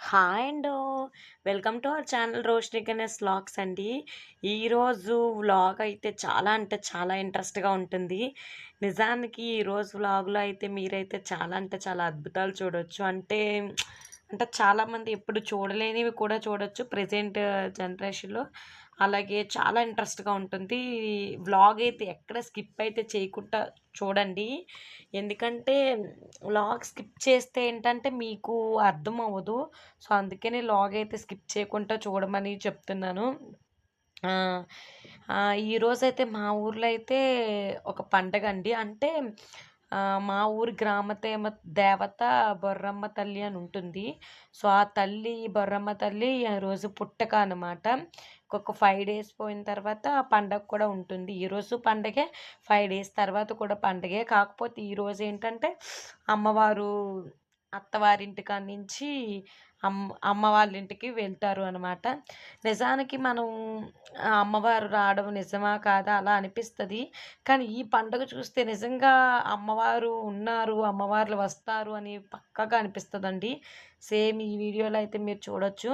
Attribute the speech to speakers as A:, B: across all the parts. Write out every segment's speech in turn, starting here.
A: Hi అండో welcome to our channel Roshini Ganesh vlogs అండి. ఈరోజు వ్లాగ్ అయితే చాలా అంటే చాలా ఇంట్రెస్ట్గా ఉంటుంది. నిజానికి ఈరోజు వ్లాగ్లో అయితే మీరైతే చాలా అంటే చాలా అద్భుతాలు చూడొచ్చు. అంటే చాలామంది ఎప్పుడు చూడలేనివి కూడా చూడొచ్చు ప్రజెంట్ జనరేషన్లో. అలాగే చాలా ఇంట్రెస్ట్గా ఉంటుంది. వ్లాగ్ అయితే ఎక్కడ స్కిప్ అయితే చేయకుండా చూడండి. ఎందుకంటే వ్లాగ్ స్కిప్ చేస్తే ఏంటంటే మీకు అర్థం అవ్వదు. సో అందుకని లాగ్ అయితే స్కిప్ చేయకుండా చూడమని చెప్తున్నాను. ఆ, ఈరోజైతే మా ఊర్లో అయితే ఒక పండగ అండి. మా ఊరి దేవత బొర్రమ్మ తల్లి అని ఉంటుంది. సో ఆ తల్లి బొర్రమ్మ తల్లి ఆ రోజు పుట్టక అనమాట. ఒక 5 డేస్ పోయిన తర్వాత ఆ పండగ కూడా ఉంటుంది. ఈరోజు పండగే, 5 డేస్ తర్వాత కూడా పండగే. కాకపోతే ఈరోజు ఏంటంటే అమ్మవారు అత్తవారింటి కాడి నుంచి అమ్మ వాళ్ళ ఇంటికి వెళ్తారు అనమాట. నిజానికి మనం అమ్మవారు రావడం నిజమా కాదా అలా అనిపిస్తుంది. కానీ ఈ పండుగ చూస్తే నిజంగా అమ్మవారు ఉన్నారు, అమ్మవార్లు వస్తారు అని పక్కాగా అనిపిస్తుందండి. సేమ్ ఈ వీడియోలో అయితే మీరు చూడొచ్చు.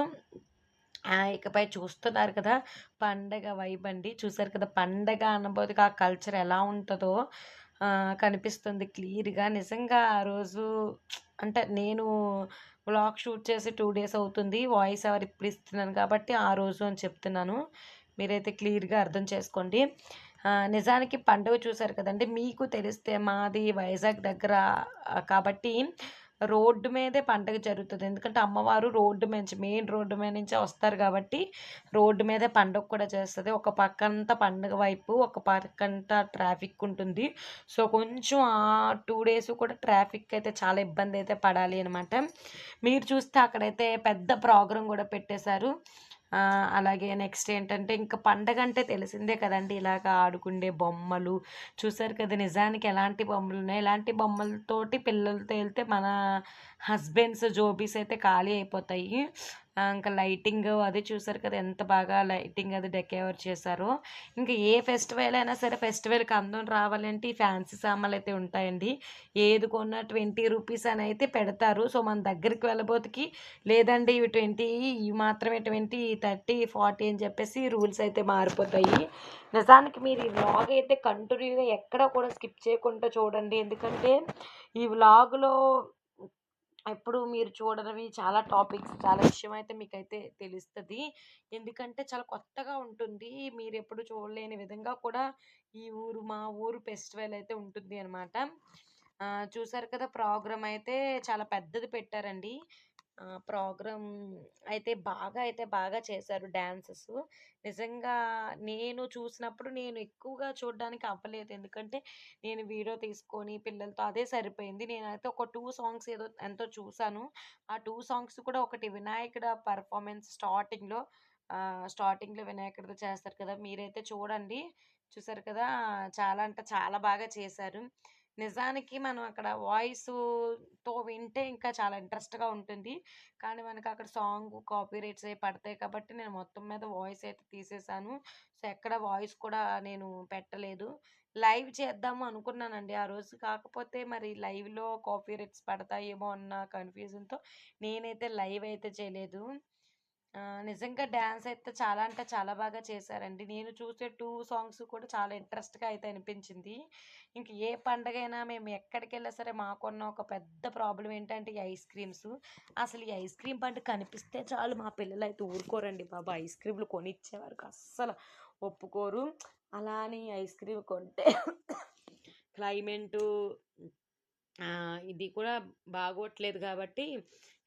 A: ఇకపై చూస్తున్నారు కదా పండగ వైబ్ అండి. చూసారు కదా పండగ అనబోదుగా ఆ కల్చర్ ఎలా ఉంటుందో కనిపిస్తుంది క్లియర్గా. నిజంగా ఆ రోజు నేను వ్లాగ్ షూట్ చేసి 2 డేస్ అవుతుంది. వాయిస్ ఓవర్ ఇప్పుడు ఇస్తున్నాను కాబట్టి ఆ రోజు అని చెప్తున్నాను. మీరైతే క్లియర్గా అర్థం చేసుకోండి. నిజానికి పండుగ చూసారు కదండి. మీకు తెలిస్తే మాది వైజాగ్ దగ్గర కాబట్టి రోడ్డు మీదే పండగ జరుగుతుంది. ఎందుకంటే అమ్మవారు రోడ్డు మీద మెయిన్ రోడ్డు మీద నుంచే వస్తారు కాబట్టి రోడ్డు మీదే పండుగ కూడా చేస్తుంది. ఒక పక్కంతా పండుగ వైపు, ఒక పక్కంతా ట్రాఫిక్ ఉంటుంది. సో కొంచెం ఆ 2 డేస్ కూడా ట్రాఫిక్ అయితే చాలా ఇబ్బంది అయితే పడాలి అనమాట. మీరు చూస్తే అక్కడైతే పెద్ద ప్రోగ్రాం కూడా పెట్టేశారు. అలాగే నెక్స్ట్ ఏంటంటే ఇంకా పండగ అంటే తెలిసిందే కదండి. ఇలాగ ఆడుకుండే బొమ్మలు చూసారు కదా. నిజానికి ఎలాంటి బొమ్మలు ఉన్నాయి, ఎలాంటి బొమ్మలతోటి పిల్లలతో వెళ్తే మన హస్బెండ్స్ జోబీస్ అయితే ఖాళీ అయిపోతాయి. ఇంకా లైటింగ్ అది చూసారు కదా, ఎంత బాగా లైటింగ్ అది డెకరేట్ చేశారో. ఇంకా ఏ ఫెస్టివల్ అయినా సరే ఫెస్టివల్కి అందం రావాలంటే ఈ ఫ్యాన్సీ సామాన్లు అయితే ఉంటాయండి. ఏది కొన్నా 20 రూపీస్ అని అయితే పెడతారు. సో మన దగ్గరికి వెళ్ళబోతుకి లేదండి ఇవి 20, ఇవి మాత్రమే 20, 30, 40 అని చెప్పేసి రూల్స్ అయితే మారిపోతాయి. నిజానికి మీరు ఈ వ్లాగ్ అయితే కంటిన్యూగా ఎక్కడ కూడా స్కిప్ చేయకుండా చూడండి. ఎందుకంటే ఈ వ్లాగ్లో ఎప్పుడు మీరు చూడనివి చాలా టాపిక్స్, చాలా విషయం అయితే మీకైతే తెలుస్తుంది. ఎందుకంటే చాలా కొత్తగా ఉంటుంది. మీరు ఎప్పుడు చూడలేని విధంగా కూడా మా ఊరు ఫెస్టివల్ అయితే ఉంటుంది అనమాట. చూసారు కదా ప్రోగ్రామ్ అయితే చాలా పెద్దది పెట్టారండి. ప్రోగ్రామ్ అయితే బాగా చేశారు డాన్సెస్. నిజంగా నేను చూసినప్పుడు నేను ఎక్కువగా చూడడానికి అవ్వలేదు. ఎందుకంటే నేను వీడియో తీసుకొని పిల్లలతో అదే సరిపోయింది. నేనైతే ఒక 2 సాంగ్స్ ఏదో ఎంతో చూసాను. ఆ 2 సాంగ్స్ కూడా ఒకటి వినాయకుడ పెర్ఫార్మెన్స్ స్టార్టింగ్‌లో వినాయకుడిది చేస్తారు కదా! మీరైతే చూడండి. చూసారు కదా! చాలా అంటే చాలా బాగా చేశారు. నిజానికి మనం అక్కడ వాయిస్‌తో వింటే ఇంకా చాలా ఇంట్రెస్ట్‌గా ఉంటుంది. కానీ మనకు అక్కడ సాంగ్ కాపీరైట్స్ అవి పడతాయి కాబట్టి నేను మొత్తం మీద వాయిస్ అయితే తీసేసాను. సో ఎక్కడ వాయిస్ కూడా నేను పెట్టలేదు. లైవ్ చేద్దాము అనుకున్నానండి ఆ రోజు. కాకపోతే మరి లైవ్‌లో కాపీరైట్స్ పడతాయేమో అన్న కన్‌ఫ్యూజన్‌తో నేనైతే లైవ్ అయితే చేయలేదు. నిజంగా డాన్స్ అయితే చాలా అంటే చాలా బాగా చేశారండి. నేను చూసే 2 సాంగ్స్ కూడా చాలా ఇంట్రెస్ట్‌గా అయితే అనిపించింది. ఇంక ఏ పండగైనా మేము ఎక్కడికెళ్ళినా సరే మాకున్న ఒక పెద్ద ప్రాబ్లమ్ ఏంటంటే ఈ ఐస్ క్రీమ్స్. అసలు ఈ ఐస్ క్రీమ్ బండి కనిపిస్తే చాలు మా పిల్లలైతే ఊరుకోరండి బాబు. ఐస్ క్రీమ్‌లు కొనిచ్చే వరకు అస్సలు ఒప్పుకోరు. అలా అని ఐస్ క్రీమ్ కొంటే క్లైమేటు ఇది కూడా బాగోట్లేదు కాబట్టి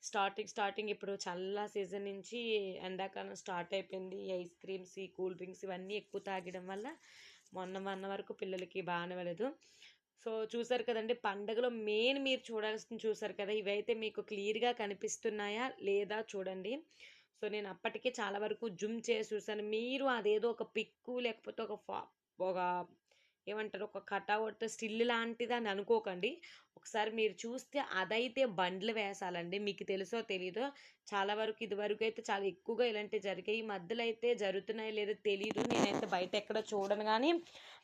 A: స్టార్టింగ్ ఇప్పుడు చల్ల సీజన్ నుంచి ఎండాకాలం స్టార్ట్ అయిపోయింది. ఈ ఐస్ క్రీమ్స్, ఈ కూల్ డ్రింక్స్ ఇవన్నీ ఎక్కువ తాగడం వల్ల మొన్న వరకు పిల్లలకి బాగానివ్వలేదు. సో చూసారు కదండి పండగలో మెయిన్ మీరు చూడాల్సింది చూసారు కదా. ఇవైతే మీకు క్లియర్‌గా కనిపిస్తున్నాయా లేదా చూడండి. సో నేను అప్పటికే చాలా వరకు జూమ్ చేసి చూసాను. మీరు అదేదో ఒక పిక్కు లేకపోతే ఒక ఏమంటారు ఒక కటౌట్ స్టిల్ లాంటిది అని అనుకోకండి. ఒకసారి మీరు చూస్తే అదైతే బండ్లు వేసాలండి. మీకు తెలుసో తెలీదో చాలా వరకు ఇదివరకైతే చాలా ఎక్కువగా ఇలాంటివి జరిగాయి. ఈ మధ్యలో అయితే జరుగుతున్నాయో లేదో తెలీదు. నేనైతే బయట ఎక్కడ చూడను గానీ,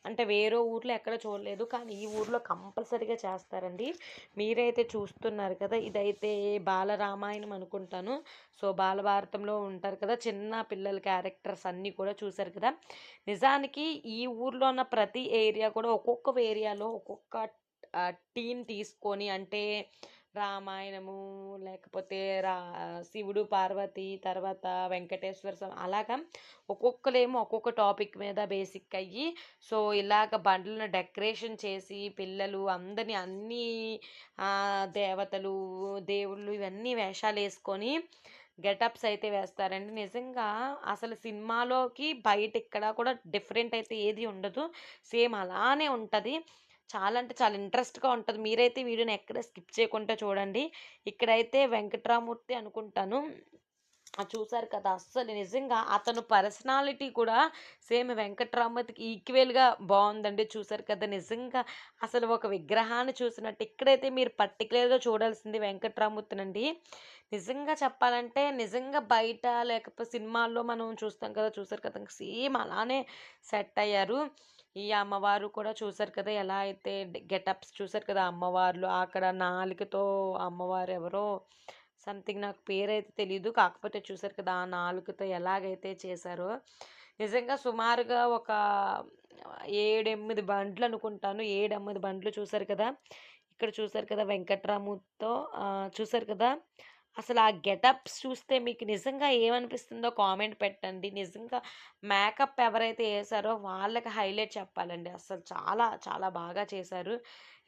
A: అంటే వేరే ఊర్లో ఎక్కడ చూడలేదు. కానీ ఈ ఊర్లో కంపల్సరీగా చేస్తారండి. మీరైతే చూస్తున్నారు కదా! ఇదైతే బాలరామాయణం అనుకుంటాను. సో, బాలభారతంలో ఉంటారు కదా! చిన్న పిల్లల క్యారెక్టర్స్ అన్నీ కూడా చూసారు కదా! నిజానికి ఈ ఊర్లో ఉన్న ప్రతి ఏరియా కూడా ఒక్కొక్క ఏరియాలో ఒక్కొక్క టీమ్ తీసుకొని అంటే రామాయణము లేకపోతే శివుడు పార్వతి తర్వాత వెంకటేశ్వర స్వామి అలాగా ఒక్కొక్కరేమో ఒక్కొక్క టాపిక్ మీద బేసిక్ అయ్యి సో ఇలాగ బండ్లను డెకరేషన్ చేసి పిల్లలు అందరినీ అన్ని దేవతలు దేవుళ్ళు ఇవన్నీ వేషాలు వేసుకొని గెటప్స్ అయితే వేస్తారండి. నిజంగా అసలు సినిమాలోకి బయట ఇక్కడ కూడా డిఫరెంట్ అయితే ఏది ఉండదు. సేమ్ అలానే ఉంటది. చాలా అంటే చాలా ఇంట్రెస్ట్‌గా ఉంటది. మీరైతే వీడియోని ఎక్కడ స్కిప్ చేయకుండా చూడండి. ఇక్కడైతే వెంకట్రామూర్తి అనుకుంటాను. చూసారు కదా! అస్సలు నిజంగా అతను పర్సనాలిటీ కూడా సేమ్ వెంకట్రామూర్తికి ఈక్వల్‌గా బావుందండి. చూసారు కదా! నిజంగా అసలు ఒక విగ్రహాన్ని చూసినట్టు ఇక్కడైతే మీరు పర్టిక్యులర్‌గా చూడాల్సింది వెంకట్రామూర్తినండి. నిజంగా చెప్పాలంటే నిజంగా బయట లేకపోతే సినిమాల్లో మనం చూస్తాం కదా! చూసారు కదా! సేమ్ అలానే సెట్ అయ్యారు. ఈ అమ్మవారు కూడా చూసారు కదా! ఎలా అయితే గెటప్స్ చూసారు కదా! అమ్మవార్లు అక్కడ నాలుకతో అమ్మవారు ఎవరో సంథింగ్ నాకు పేరైతే తెలీదు. కాకపోతే చూసారు కదా! ఆ నాలుకతో ఎలాగైతే చేశారో నిజంగా సుమారుగా ఒక 7, 8 బండ్లనుకుంటాను. 7, 8 బండ్లు చూసారు కదా! ఇక్కడ చూసారు కదా! వెంకట్రాముతో చూసారు కదా! అసలు ఆ గెటప్స్ చూస్తే మీకు నిజంగా ఏమనిపిస్తుందో కామెంట్ పెట్టండి. నిజంగా మేకప్ ఎవరైతే ఏసారో వాళ్ళకి హైలైట్ చెప్పాలండి. అసలు చాలా చాలా బాగా చేశారు.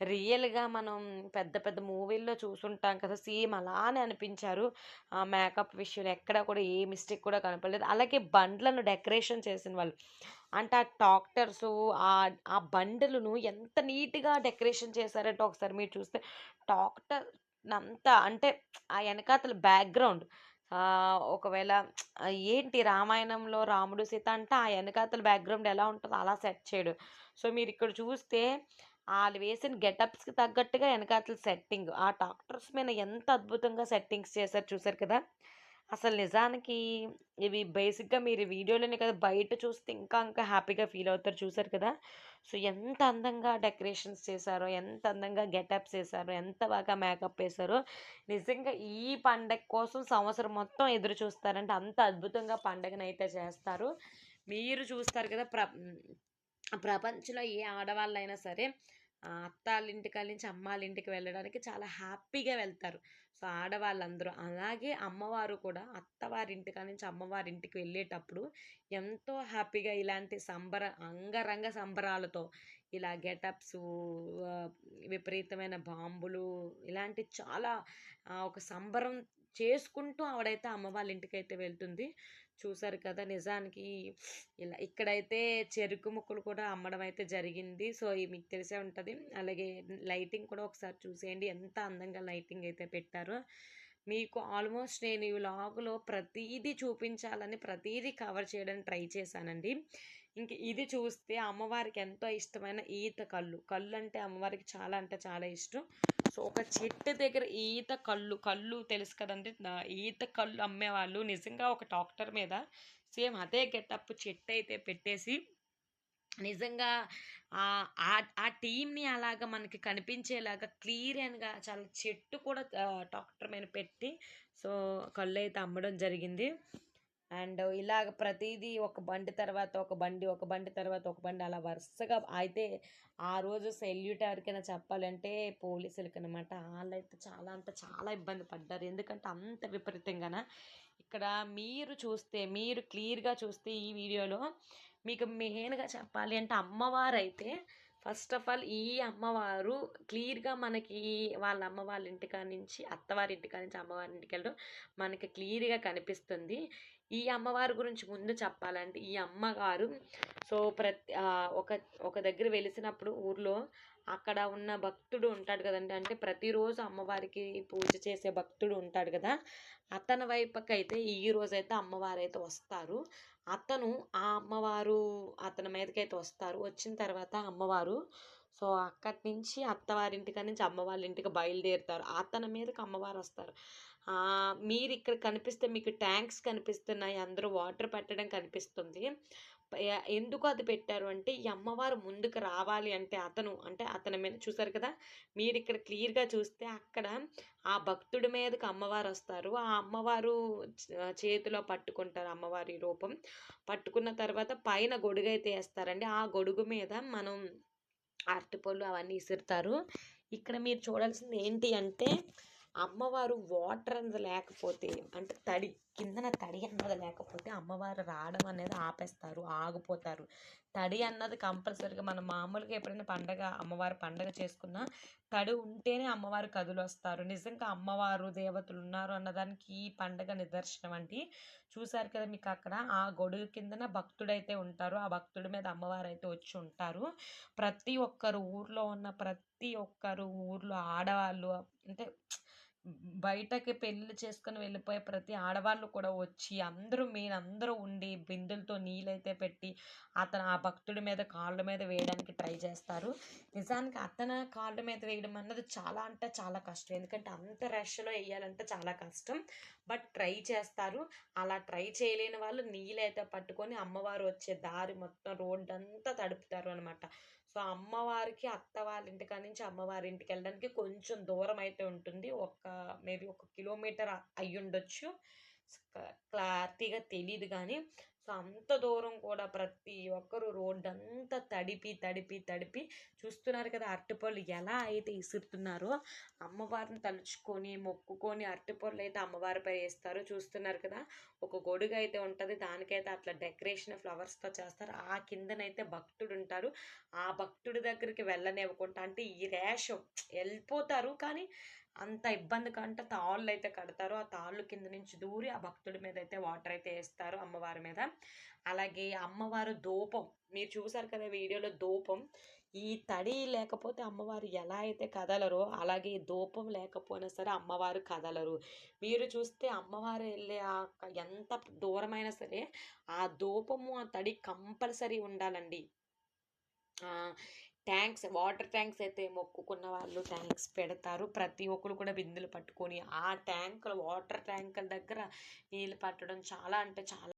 A: రియల్‌గా మనం పెద్ద పెద్ద మూవీల్లో చూసుంటాం కదా! సేమ్ అలానే అనిపించారు. ఆ మేకప్ విషయంలో ఎక్కడ కూడా ఏ మిస్టేక్ కూడా కనపడలేదు. అలాగే బండ్లను డెకరేషన్ చేసిన వాళ్ళు. అంటే ఆ టాక్టర్సు ఆ బండులను ఎంత నీట్‌గా డెకరేషన్ చేశారంటే ఒకసారి మీరు చూస్తే టాక్టర్‌నంతా అంటే ఆ ఎనకాతల బ్యాక్‌గ్రౌండ్ ఒకవేళ ఏంటి రామాయణంలో రాముడు, సీత అంటే ఆ ఎనకాతల బ్యాక్‌గ్రౌండ్ ఎలా ఉంటదో అలా సెట్ చేయడు. సో, మీరిక్కడ చూస్తే ఆళ్ళు వేసిన గెటప్స్‌కి తగ్గట్టుగా ఎనకాతల సెట్టింగ్. ఆ డాక్టర్స్ మీద ఎంత అద్భుతంగా సెట్టింగ్స్ చేశారు చూసారు కదా! అసలు నిజానికి ఇవి బేసిక్‌గా మీరు వీడియోలోనే కదా! బయట చూస్తే ఇంకా ఇంకా హ్యాపీగా ఫీల్ అవుతారు చూసారు కదా! సో, ఎంత అందంగా డెకరేషన్స్ చేశారో, ఎంత అందంగా గెటప్స్ ఏసారో, ఎంత బాగా మేకప్ ఏసారో, నిజంగా ఈ పండగ కోసం సంవత్సరం మొత్తం ఎదురు చూస్తారంటే అంత అద్భుతంగా పండగనైతే చేస్తారు. మీరు చూస్తారు కదా! ప్రపంచంలో ఏ ఆడవాళ్ళైనా సరే అత్తాళ్ళింటికాడ నుంచి అమ్మాళ్ళింటికి వెళ్ళడానికి చాలా హ్యాపీగా వెళ్తారు. సో, ఆడవాళ్ళందరూ. అలాగే అమ్మవారు కూడా అత్తవారింటికాడ నుంచి అమ్మవారింటికి వెళ్ళేటప్పుడు ఎంతో హ్యాపీగా ఇలాంటి అంగరంగ సంబరాలతో ఇలా గెటప్సు ఆహ్, విపరీతమైన బాంబులు ఇలాంటి చాలా ఒక సంబరం చేసుకుంటూ ఆవిడైతే అమ్మ వాళ్ళ ఇంటికైతే వెళ్తుంది. చూసారు కదా! నిజానికి ఇలా ఇక్కడైతే చెరుకు ముక్కలు కూడా అమ్మడం అయితే జరిగింది. సో, ఇవి మీకు తెలిసే ఉంటది. అలాగే లైటింగ్ కూడా ఒకసారి చూసేయండి. ఎంత అందంగా లైటింగ్ అయితే పెట్టారో. మీకు ఆల్మోస్ట్ నేను ఈ వ్లాగ్‌లో ప్రతీదీ చూపించాలని, ప్రతీదీ కవర్ చేయడానికి ట్రై చేశానండి. ఇంక ఇది చూస్తే అమ్మవారికి ఎంతో ఇష్టమైన ఈత కల్లు. కల్లు అంటే అమ్మవారికి చాలా అంటే చాలా ఇష్టం. సో, ఒక చెట్టు దగ్గర కల్లు తెలుసు కదండీ! ఈత కల్లు అమ్మేవాళ్ళు నిజంగా ఒక డాక్టర్ మీద సేమ్ అదే గెటప్ చెట్టయితే పెట్టేసి నిజంగా ఆ టీమ్‌ని అలాగా మనకి కనిపించేలాగా క్లియర్‌గా చాలా చెట్టు కూడా డాక్టర్ మీద పెట్టి సో, కళ్ళైతే అమ్మడం జరిగింది. అండ్ ఇలాగ ప్రతీదీ ఒక బండి తర్వాత ఒక బండి, ఒక బండి తర్వాత ఒక బండి అలా వరుసగా అయితే ఆ రోజు సెల్యూట్ ఎవరికైనా చెప్పాలంటే పోలీసులకనమాట. ఆళ్ళైతే చాలా అంటే చాలా ఇబ్బంది పడ్డారు. ఎందుకంటే అంత విపరీతంగాన. ఇక్కడ మీరు క్లియర్‌గా చూస్తే ఈ వీడియోలో మీకు మెయిన్‌గా చెప్పాలి అంటే అమ్మవారైతే ఫస్ట్ ఆఫ్ ఆల్ ఈ అమ్మవారు క్లియర్‌గా మనకి వాళ్ళ అమ్మ వాళ్ళ ఇంటికాడ నుంచి అత్తవారి ఇంటికాడ నుంచి అమ్మవారి ఇంటికెళ్ళడం మనకి క్లియర్‌గా కనిపిస్తుంది. ఈ అమ్మవారి గురించి ముందు చెప్పాలంటే ఈ అమ్మగారు సో ఒక ఒక దగ్గర వెలిసినప్పుడు ఊర్లో అక్కడ ఉన్న భక్తుడు ఉంటాడు కదండి. అంటే ప్రతిరోజు అమ్మవారికి పూజ చేసే భక్తుడు ఉంటాడు కదా. అతని వైపుకైతే ఈ రోజైతే అమ్మవారైతే వస్తారు. అతను ఆ అమ్మవారు అతని మీదకైతే వస్తారు. వచ్చిన తర్వాత అమ్మవారు సో అక్కడి నుంచి అత్తవారింటికి నుంచి అమ్మ వాళ్ళ ఇంటికి బయలుదేరుతారు. అతని మీదకి అమ్మవారు వస్తారు. మీరు ఇక్కడ కనిపిస్తే మీకు ట్యాంక్స్ కనిపిస్తున్నాయి. అందరూ వాటర్ పెట్టడం కనిపిస్తుంది. ఎందుకు అది పెట్టారు అంటే ఈ అమ్మవారు ముందుకు రావాలి అంటే అతని మీద చూసారు కదా. మీరు ఇక్కడ క్లియర్గా చూస్తే అక్కడ ఆ భక్తుడి మీదకి అమ్మవారు వస్తారు. ఆ అమ్మవారు చేతిలో పట్టుకుంటారు అమ్మవారి రూపం. పట్టుకున్న తర్వాత పైన గొడుగు అయితే వేస్తారండి. ఆ గొడుగు మీద మనం అరటిపళ్ళు అవన్నీ ఇసురుతారు. ఇక్కడ మీరు చూడాల్సింది ఏంటి అంటే అమ్మవారు వాటర్ అన్నది లేకపోతే అంటే కిందన తడి అన్నది లేకపోతే అమ్మవారు రావడం అనేది ఆపేస్తారు, ఆగిపోతారు. తడి అన్నది కంపల్సరీగా మనం మామూలుగా ఎప్పుడైనా అమ్మవారి పండగ చేసుకున్నా తడి ఉంటేనే అమ్మవారు కదులొస్తారు. నిజంగా అమ్మవారు దేవతలు ఉన్నారు అన్నదానికి ఈ పండగ నిదర్శనం అండి. చూసారు కదా మీకు అక్కడ ఆ గొడుగు కిందన భక్తుడైతే ఉంటారు. ఆ భక్తుడి మీద అమ్మవారు అయితే వచ్చి ఉంటారు. ప్రతి ఒక్కరు ఊర్లో ఆడవాళ్ళు అంటే బయటకి పెళ్లి చేసుకొని వెళ్ళిపోయే ప్రతి ఆడవాళ్ళు కూడా వచ్చి మీరందరూ ఉండి బిందెలతో నీళ్ళైతే పెట్టి ఆ భక్తుడి మీద కాళ్ళ మీద వేయడానికి ట్రై చేస్తారు. నిజానికి అతని కాళ్ళ మీద వేయడం అన్నది చాలా అంటే చాలా కష్టం. ఎందుకంటే అంత రష్లో వేయాలంటే చాలా కష్టం. బట్ ట్రై చేస్తారు. అలా ట్రై చేయలేని వాళ్ళు నీళ్ళైతే పట్టుకొని అమ్మవారు వచ్చే దారి మొత్తం రోడ్డు అంతా తడుపుతారు అనమాట. సో అమ్మవారికి అత్త వాళ్ళ ఇంటికాడ నుంచి అమ్మవారి ఇంటికి వెళ్ళడానికి కొంచెం దూరం అయితే ఉంటుంది. మేబీ 1 కిలోమీటర్ అయ్యుండొచ్చు. క్లారిటీగా తెలీదు కానీ సో అంత దూరం కూడా ప్రతి ఒక్కరు రోడ్డంతా తడిపి చూస్తున్నారు కదా అరటిపళ్ళు ఎలా అయితే ఇసురుతున్నారో. అమ్మవారిని తలుచుకొని మొక్కుకొని అరటిపళ్ళు అయితే అమ్మవారిపై వేస్తారు. చూస్తున్నారు కదా ఒక గొడుగు అయితే ఉంటుంది. దానికైతే అట్లా డెకరేషన్ ఫ్లవర్స్తో చేస్తారు. ఆ కిందనైతే భక్తుడు ఉంటారు. ఆ భక్తుడి దగ్గరికి వెళ్ళనివ్వకుండా అంటే ఈ ర్యాష్ వెళ్ళిపోతారు కానీ అంత ఇబ్బంది కంటే తాళ్ళు అయితే కడతారు. ఆ తాళ్ళు కింద నుంచి దూరి ఆ భక్తుడి మీద అయితే వాటర్ అయితే వేస్తారు అమ్మవారి మీద. అలాగే అమ్మవారు ధూపం మీరు చూసారు కదా వీడియోలో ధూపం. ఈ తడి లేకపోతే అమ్మవారు ఎలా అయితే కదలరో అలాగే ధూపం లేకపోయినా సరే అమ్మవారు కదలరు. మీరు చూస్తే అమ్మవారు వెళ్ళే ఎంత దూరమైనా సరే ఆ ధూపము ఆ తడి కంపల్సరీ ఉండాలండి. వాటర్ ట్యాంక్స్ అయితే మొక్కుకున్న వాళ్ళు ట్యాంక్స్ పెడతారు. ప్రతి ఒక్కరు కూడా బిందెలు పట్టుకొని ఆ వాటర్ ట్యాంకుల దగ్గర నీళ్ళు పట్టడం చాలా అంటే చాలా